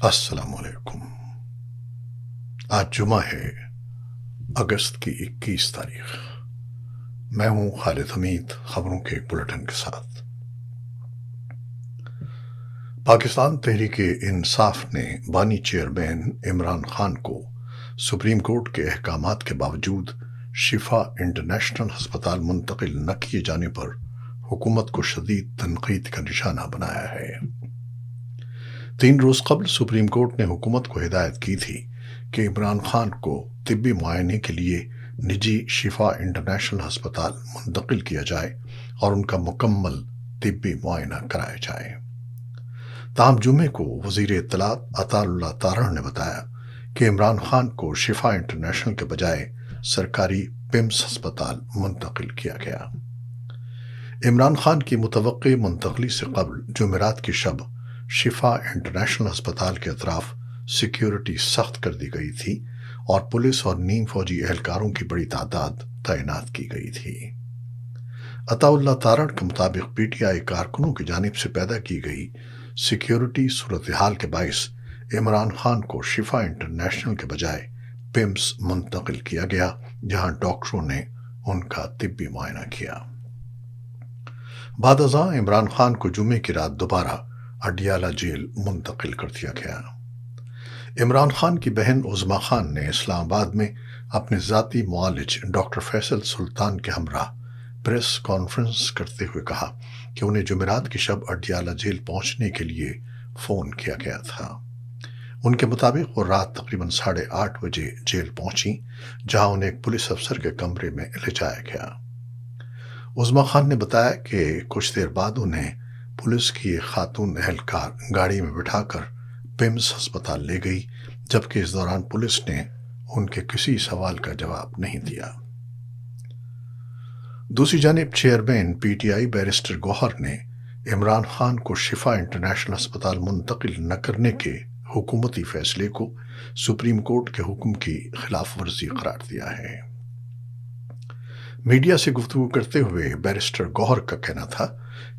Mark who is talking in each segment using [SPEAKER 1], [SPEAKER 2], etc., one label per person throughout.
[SPEAKER 1] السلام علیکم۔ آج جمعہ ہے، اگست کی 21 تاریخ۔ میں ہوں خالد حمید، خبروں کے ایک بلٹن کے ساتھ۔ پاکستان تحریک انصاف نے بانی چیئرمین عمران خان کو سپریم کورٹ کے احکامات کے باوجود شفا انٹرنیشنل ہسپتال منتقل نہ کیے جانے پر حکومت کو شدید تنقید کا نشانہ بنایا ہے۔ 3 روز قبل سپریم کورٹ نے حکومت کو ہدایت کی تھی کہ عمران خان کو طبی معائنے کے لیے نجی شفا انٹرنیشنل ہسپتال منتقل کیا جائے اور ان کا مکمل طبی معائنہ کرایا جائے۔ تاہم جمعے کو وزیر اطلاعات عطا اللہ تارڑ نے بتایا کہ عمران خان کو شفا انٹرنیشنل کے بجائے سرکاری پمس ہسپتال منتقل کیا گیا۔ عمران خان کی متوقع منتقلی سے قبل جمعرات کی شب شفا انٹرنیشنل ہسپتال کے اطراف سیکیورٹی سخت کر دی گئی تھی اور پولیس اور نیم فوجی اہلکاروں کی بڑی تعداد تعینات کی گئی تھی۔ عطا اللہ تارڑ کے مطابق پی ٹی آئی کارکنوں کی جانب سے پیدا کی گئی سیکیورٹی صورتحال کے باعث عمران خان کو شفا انٹرنیشنل کے بجائے پمس منتقل کیا گیا، جہاں ڈاکٹروں نے ان کا طبی معائنہ کیا۔ بعد ازاں عمران خان کو جمعے کی رات دوبارہ اڈیالہ جیل منتقل کر دیا گیا۔ عمران خان کی بہن عظمیٰ خان نے اسلام آباد میں اپنے ذاتی معالج ڈاکٹر فیصل سلطان کے ہمراہ پریس کانفرنس کرتے ہوئے کہا کہ انہیں جمعرات کی شب اڈیالہ جیل پہنچنے کے لیے فون کیا گیا تھا۔ ان کے مطابق وہ رات تقریباً 8:30 بجے جیل پہنچی، جہاں انہیں ایک پولیس افسر کے کمرے میں لے جایا گیا۔ عظمیٰ خان نے بتایا کہ کچھ دیر بعد انہیں پولیس کی ایک خاتون اہلکار گاڑی میں بٹھا کر پمس ہسپتال لے گئی، جبکہ اس دوران پولیس نے ان کے کسی سوال کا جواب نہیں دیا۔ دوسری جانب chairman P T I barrister Gohar نے عمران خان کو شفا انٹرنیشنل ہسپتال منتقل نہ کرنے کے حکومتی فیصلے کو سپریم کورٹ کے حکم کی خلاف ورزی قرار دیا ہے۔ میڈیا سے گفتگو کرتے ہوئے بیرسٹر گوہر کا کہنا تھا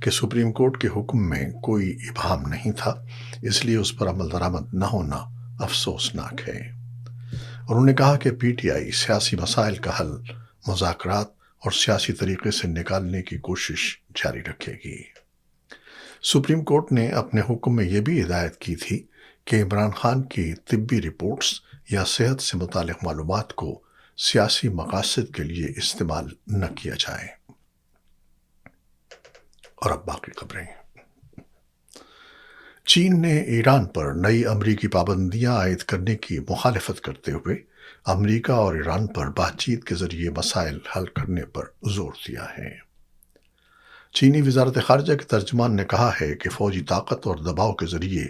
[SPEAKER 1] کہ سپریم کورٹ کے حکم میں کوئی ابہام نہیں تھا، اس لیے اس پر عمل درآمد نہ ہونا افسوسناک ہے۔ انہوں نے کہا کہ پی ٹی آئی سیاسی مسائل کا حل مذاکرات اور سیاسی طریقے سے نکالنے کی کوشش جاری رکھے گی۔ سپریم کورٹ نے اپنے حکم میں یہ بھی ہدایت کی تھی کہ عمران خان کی طبی رپورٹس یا صحت سے متعلق معلومات کو سیاسی مقاصد کے لیے استعمال نہ کیا جائے۔ اور اب باقی خبریں۔ چین نے ایران پر نئی امریکی پابندیاں عائد کرنے کی مخالفت کرتے ہوئے امریکہ اور ایران پر بات چیت کے ذریعے مسائل حل کرنے پر زور دیا ہے۔ چینی وزارت خارجہ کے ترجمان نے کہا ہے کہ فوجی طاقت اور دباؤ کے ذریعے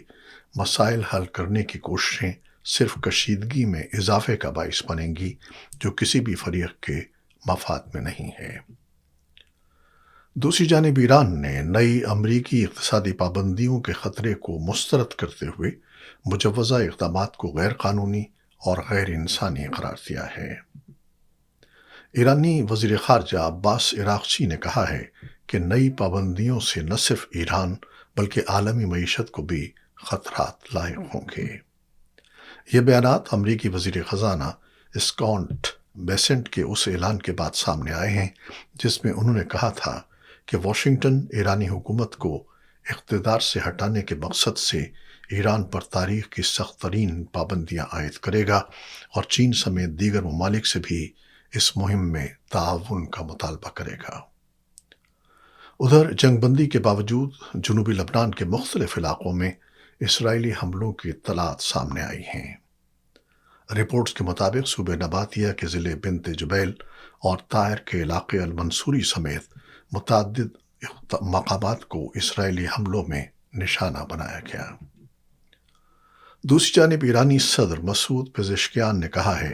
[SPEAKER 1] مسائل حل کرنے کی کوششیں صرف کشیدگی میں اضافے کا باعث بنیں گی، جو کسی بھی فریق کے مفاد میں نہیں ہے۔ دوسری جانب ایران نے نئی امریکی اقتصادی پابندیوں کے خطرے کو مسترد کرتے ہوئے مجوزہ اقدامات کو غیر قانونی اور غیر انسانی قرار دیا ہے۔ ایرانی وزیر خارجہ عباس عراقچی نے کہا ہے کہ نئی پابندیوں سے نہ صرف ایران بلکہ عالمی معیشت کو بھی خطرات لاحق ہوں گے۔ یہ بیانات امریکی وزیر خزانہ اسکاٹ بیسنٹ کے اس اعلان کے بعد سامنے آئے ہیں جس میں انہوں نے کہا تھا کہ واشنگٹن ایرانی حکومت کو اقتدار سے ہٹانے کے مقصد سے ایران پر تاریخ کی سخت ترین پابندیاں عائد کرے گا اور چین سمیت دیگر ممالک سے بھی اس مہم میں تعاون کا مطالبہ کرے گا۔ ادھر جنگ بندی کے باوجود جنوبی لبنان کے مختلف علاقوں میں اسرائیلی حملوں کی اطلاعات سامنے آئی ہیں۔ رپورٹس کے مطابق صوبہ نباتیہ کے ضلع بنت جبیل اور طائر کے علاقے المنصوری سمیت متعدد مقامات کو اسرائیلی حملوں میں نشانہ بنایا گیا۔ دوسری جانب ایرانی صدر مسعود پزشکیان نے کہا ہے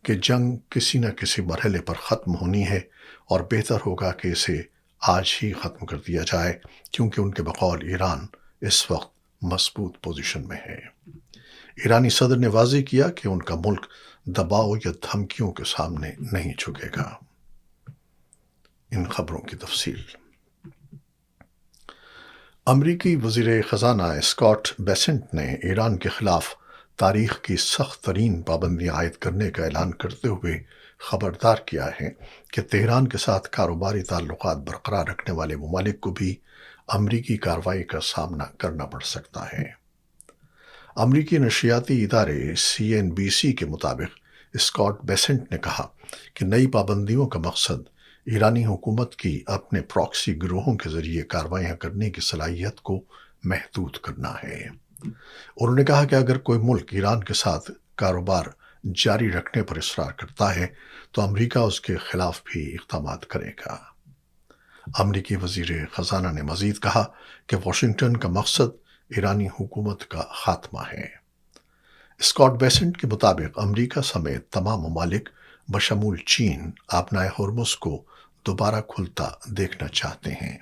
[SPEAKER 1] کہ جنگ کسی نہ کسی مرحلے پر ختم ہونی ہے اور بہتر ہوگا کہ اسے آج ہی ختم کر دیا جائے، کیونکہ ان کے بقول ایران اس وقت مضبوط پوزیشن میں ہے۔ ایرانی صدر نے واضح کیا کہ ان کا ملک دباؤ یا دھمکیوں کے سامنے نہیں جھکے گا۔ ان خبروں کی تفصیل۔ امریکی وزیر خزانہ اسکاٹ بیسنٹ نے ایران کے خلاف تاریخ کی سخت ترین پابندیاں عائد کرنے کا اعلان کرتے ہوئے خبردار کیا ہے کہ تہران کے ساتھ کاروباری تعلقات برقرار رکھنے والے ممالک کو بھی امریکی کارروائی کا سامنا کرنا پڑ سکتا ہے۔ امریکی نشریاتی ادارے CNBC کے مطابق اسکاٹ بیسنٹ نے کہا کہ نئی پابندیوں کا مقصد ایرانی حکومت کی اپنے پراکسی گروہوں کے ذریعے کارروائیاں کرنے کی صلاحیت کو محدود کرنا ہے۔ انہوں نے کہا کہ اگر کوئی ملک ایران کے ساتھ کاروبار جاری رکھنے پر اصرار کرتا ہے تو امریکہ اس کے خلاف بھی اقدامات کرے گا۔ امریکی وزیر خزانہ نے مزید کہا کہ واشنگٹن کا مقصد ایرانی حکومت کا خاتمہ ہے۔ اسکاٹ بیسنٹ کے مطابق امریکہ سمیت تمام ممالک بشمول چین آبنائے ہرمز کو دوبارہ کھلتا دیکھنا چاہتے ہیں۔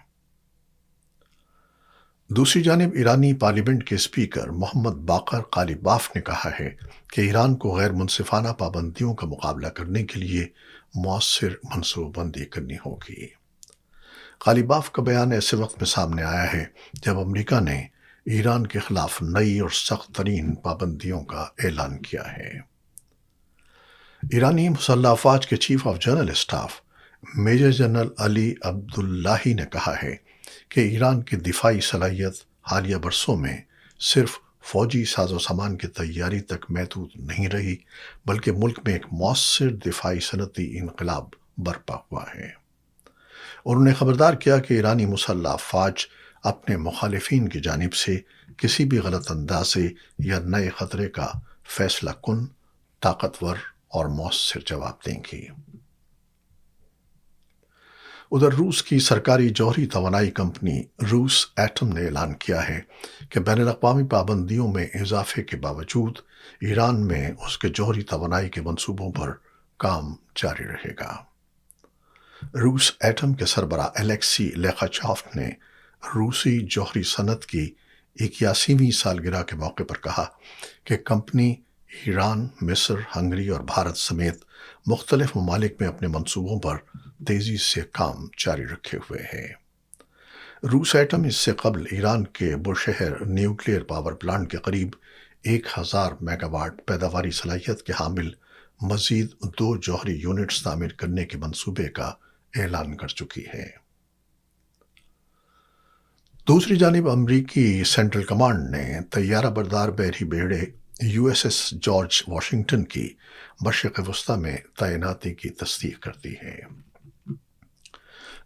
[SPEAKER 1] دوسری جانب ایرانی پارلیمنٹ کے اسپیکر محمد باقر قالیباف نے کہا ہے کہ ایران کو غیر منصفانہ پابندیوں کا مقابلہ کرنے کے لیے مؤثر منصوبہ بندی کرنی ہوگی۔ قالیباف کا بیان ایسے وقت میں سامنے آیا ہے جب امریکہ نے ایران کے خلاف نئی اور سخت ترین پابندیوں کا اعلان کیا ہے۔ ایرانی مسلح افواج کے chief of general staff major general Ali Abdollahi نے کہا ہے کہ ایران کی دفاعی صلاحیت حالیہ برسوں میں صرف فوجی ساز و سامان کی تیاری تک محدود نہیں رہی بلکہ ملک میں ایک مؤثر دفاعی صنعتی انقلاب برپا ہوا ہے۔ انہوں نے خبردار کیا کہ ایرانی مسلح افواج اپنے مخالفین کی جانب سے کسی بھی غلط اندازے یا نئے خطرے کا فیصلہ کن، طاقتور اور مؤثر جواب دیں گی۔ ادھر روس کی سرکاری جوہری توانائی کمپنی روس ایٹم نے اعلان کیا ہے کہ بین الاقوامی پابندیوں میں اضافے کے باوجود ایران میں اس کے جوہری توانائی کے منصوبوں پر کام جاری رہے گا۔ روس ایٹم کے سربراہ الیکسی لیخاچوف نے روسی جوہری صنعت کی 81ویں سالگرہ کے موقع پر کہا کہ کمپنی ایران، مصر، ہنگری اور بھارت سمیت مختلف ممالک میں اپنے منصوبوں پر تیزی سے کام جاری رکھے ہوئے ہے۔ روس ایٹم اس سے قبل ایران کے بوشہر نیوکلیئر پاور پلانٹ کے قریب 1000 میگا واٹ پیداواری صلاحیت کے حامل مزید 2 جوہری یونٹس تعمیر کرنے کے منصوبے کا اعلان کر چکی ہے۔ دوسری جانب امریکی سینٹرل کمانڈ نے طیارہ بردار بحری بیڑے USS جارج واشنگٹن کی مشرق وسطی میں تعیناتی کی تصدیق کر دی ہے۔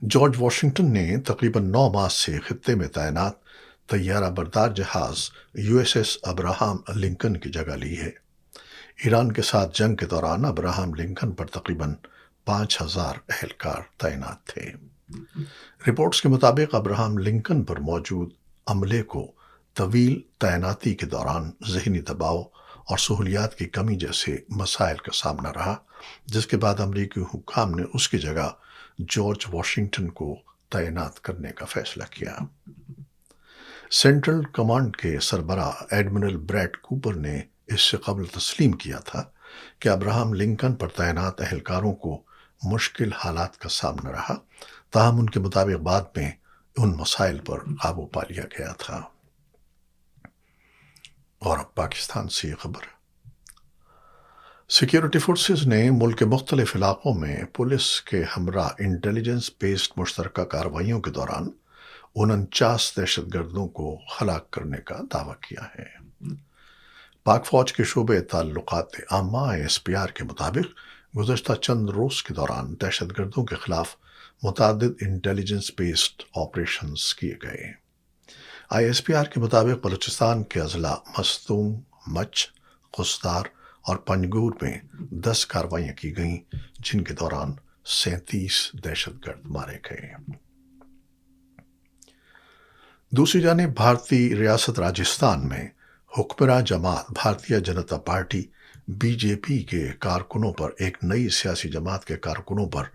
[SPEAKER 1] جارج واشنگٹن نے تقریباً 9 ماہ سے خطے میں تعینات طیارہ بردار جہاز USS ابراہم لنکن کی جگہ لی ہے۔ ایران کے ساتھ جنگ کے دوران ابراہم لنکن پر تقریباً 5000 اہلکار تعینات تھے۔ رپورٹس کے مطابق ابراہم لنکن پر موجود عملے کو طویل تعیناتی کے دوران ذہنی دباؤ اور سہولیات کی کمی جیسے مسائل کا سامنا رہا، جس کے بعد امریکی حکام نے اس کی جگہ جارج واشنگٹن کو تعینات کرنے کا فیصلہ کیا۔ سینٹرل کمانڈ کے سربراہ ایڈمرل بریٹ کوپر نے اس سے قبل تسلیم کیا تھا کہ ابراہم لنکن پر تعینات اہلکاروں کو مشکل حالات کا سامنا رہا، تاہم ان کے مطابق بعد میں ان مسائل پر قابو پا لیا گیا تھا۔ اور اب پاکستان سے یہ خبر۔ سیکیورٹی فورسز نے ملک کے مختلف علاقوں میں پولیس کے ہمراہ انٹیلیجنس بیسڈ مشترکہ کارروائیوں کے دوران 49 دہشت گردوں کو ہلاک کرنے کا دعویٰ کیا ہے۔ پاک فوج کے شعبہ تعلقات عامہ ISPR کے مطابق گزشتہ چند روز کے دوران دہشت گردوں کے خلاف متعدد انٹیلیجنس بیسڈ آپریشنز کیے گئے۔ ISPR کے مطابق بلوچستان کے اضلاع مستونگ، مچھ، قصدار اور پنجگور میں 10 کارروائیاں کی گئیں، جن کے دوران 37 دہشت گرد مارے گئے۔ دوسری جانب بھارتی ریاست راجستھان میں حکمراں جماعت بھارتیہ جنتا پارٹی BJP کے کارکنوں پر ایک نئی سیاسی جماعت کے کارکنوں پر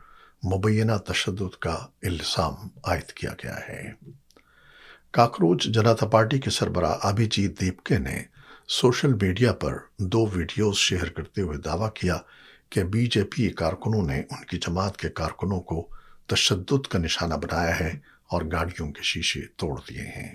[SPEAKER 1] مبینہ تشدد کا الزام عائد کیا گیا ہے۔ کاکروچ جنتا پارٹی کے سربراہ ابھیجیت دیپکے نے سوشل میڈیا پر 2 ویڈیوز شیئر کرتے ہوئے دعویٰ کیا کہ BJP کارکنوں نے ان کی جماعت کے کارکنوں کو تشدد کا نشانہ بنایا ہے اور گاڑیوں کے شیشے توڑ دیے ہیں۔